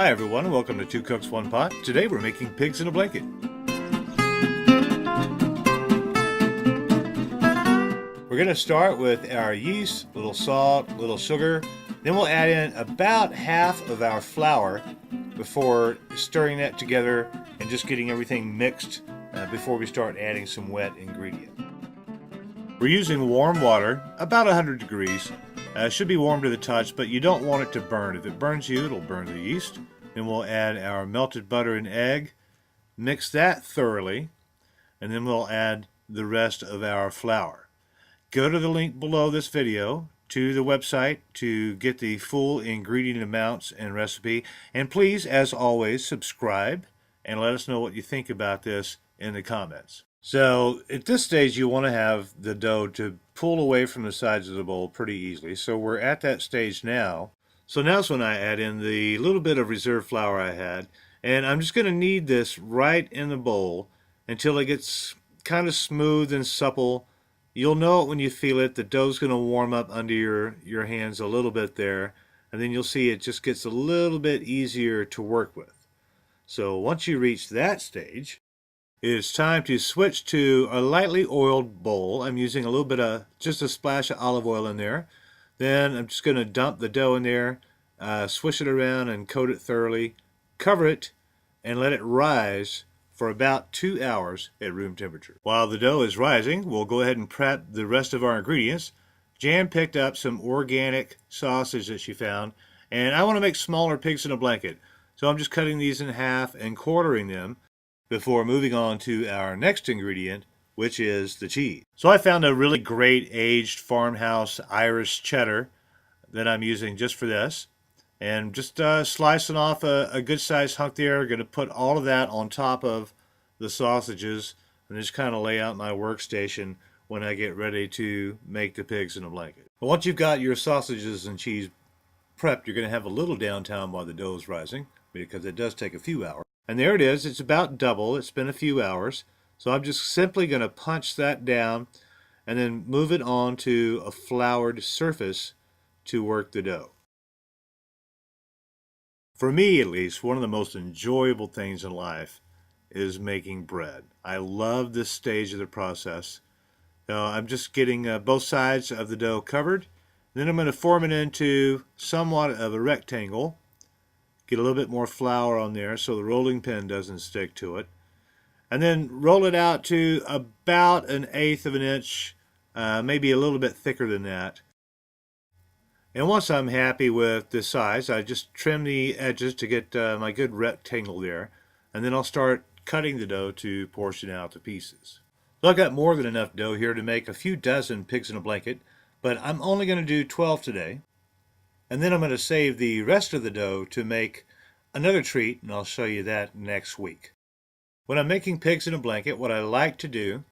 Hi everyone, and welcome to Two Cooks One Pot. Today we're making pigs in a blanket. We're going to start with our yeast, a little salt, a little sugar. Then we'll add in about half of our flour before stirring that together and just getting everything mixed before we start adding some wet ingredient. We're using warm water, about 100 degrees. It should be warm to the touch, but you don't want it to burn. If it burns you, it'll burn the yeast. Then we'll add our melted butter and egg, mix that thoroughly, and then we'll add the rest of our flour. Go to the link below this video to the website to get the full ingredient amounts and recipe. And please, as always, subscribe and let us know what you think about this in the comments. So at this stage, you want to have the dough to pull away from the sides of the bowl pretty easily. So we're at that stage now. So now's when I add in the little bit of reserve flour I had. And I'm just going to knead this right in the bowl until it gets kind of smooth and supple. You'll know it when you feel it. The dough's going to warm up under your hands a little bit there. And then you'll see it just gets a little bit easier to work with. So once you reach that stage, it's time to switch to a lightly oiled bowl. I'm using a little bit of, just a splash of olive oil in there. Then I'm just going to dump the dough in there, swish it around and coat it thoroughly, cover it, and let it rise for about 2 hours at room temperature. While the dough is rising, we'll go ahead and prep the rest of our ingredients. Jan picked up some organic sausage that she found, and I want to make smaller pigs in a blanket. So I'm just cutting these in half and quartering them before moving on to our next ingredient, which is the cheese. So I found a really great aged farmhouse Irish cheddar that I'm using just for this. And just slicing off a good sized hunk there. Going to put all of that on top of the sausages and just kind of lay out my workstation when I get ready to make the pigs in a blanket. But once you've got your sausages and cheese prepped, you're going to have a little downtime while the dough is rising, because it does take a few hours. And there it is. It's about double. It's been a few hours. So I'm just simply going to punch that down and then move it onto a floured surface to work the dough. For me, at least, one of the most enjoyable things in life is making bread. I love this stage of the process. I'm just getting both sides of the dough covered. Then I'm going to form it into somewhat of a rectangle. Get a little bit more flour on there so the rolling pin doesn't stick to it. And then roll it out to about 1/8 of an inch, maybe a little bit thicker than that. And once I'm happy with the size, I just trim the edges to get my good rectangle there. And then I'll start cutting the dough to portion out the pieces. So I've got more than enough dough here to make a few dozen pigs in a blanket, but I'm only going to do 12 today. And then I'm going to save the rest of the dough to make another treat, and I'll show you that next week. When I'm making pigs in a blanket, what I like to do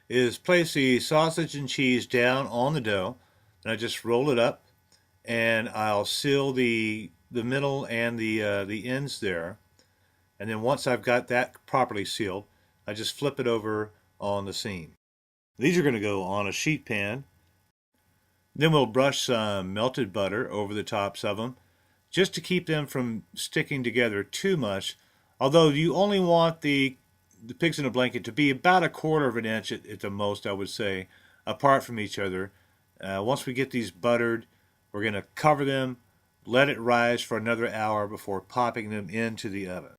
is place the sausage and cheese down on the dough, and I just roll it up, and I'll seal the middle and the ends there. And then once I've got that properly sealed, I just flip it over on the seam. These are going to go on a sheet pan. Then we'll brush some melted butter over the tops of them, just to keep them from sticking together too much. Although you only want the pigs in a blanket to be about 1/4 of an inch at the most, I would say, apart from each other. Once we get these buttered, we're going to cover them, let it rise for another hour before popping them into the oven.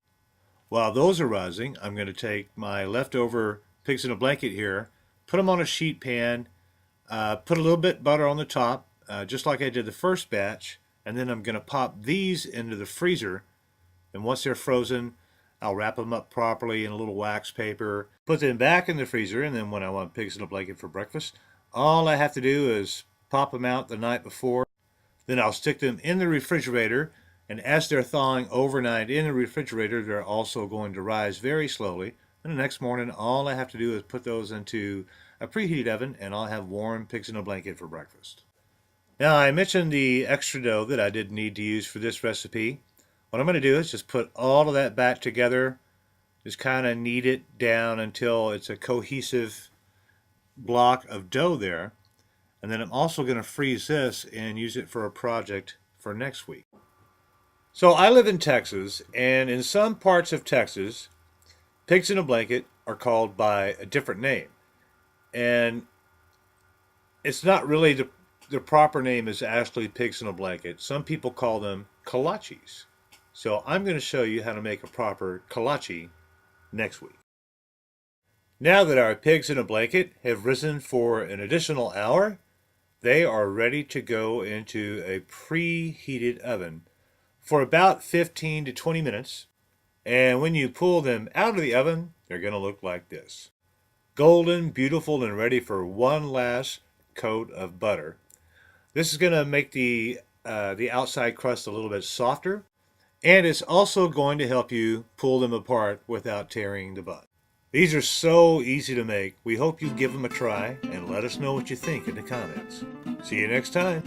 While those are rising, I'm going to take my leftover pigs in a blanket here, put them on a sheet pan, put a little bit butter on the top, just like I did the first batch, and then I'm going to pop these into the freezer. And once they're frozen, I'll wrap them up properly in a little wax paper, put them back in the freezer, and then when I want pigs in a blanket for breakfast, all I have to do is pop them out the night before. Then I'll stick them in the refrigerator, and as they're thawing overnight in the refrigerator, they're also going to rise very slowly. And the next morning, all I have to do is put those into a preheated oven, and I'll have warm pigs in a blanket for breakfast. Now, I mentioned the extra dough that I didn't need to use for this recipe. What I'm going to do is just put all of that back together, just kind of knead it down until it's a cohesive block of dough there. And then I'm also going to freeze this and use it for a project for next week. So I live in Texas, and in some parts of Texas, pigs in a blanket are called by a different name. And it's not really the proper name is actually pigs in a blanket. Some people call them kolaches. So I'm going to show you how to make a proper kolache next week. Now that our pigs in a blanket have risen for an additional hour, they are ready to go into a preheated oven for about 15 to 20 minutes. And when you pull them out of the oven, they're going to look like this. Golden, beautiful, and ready for one last coat of butter. This is going to make the outside crust a little bit softer, and it's also going to help you pull them apart without tearing the bun. These are so easy to make. We hope you give them a try and let us know what you think in the comments. See you next time.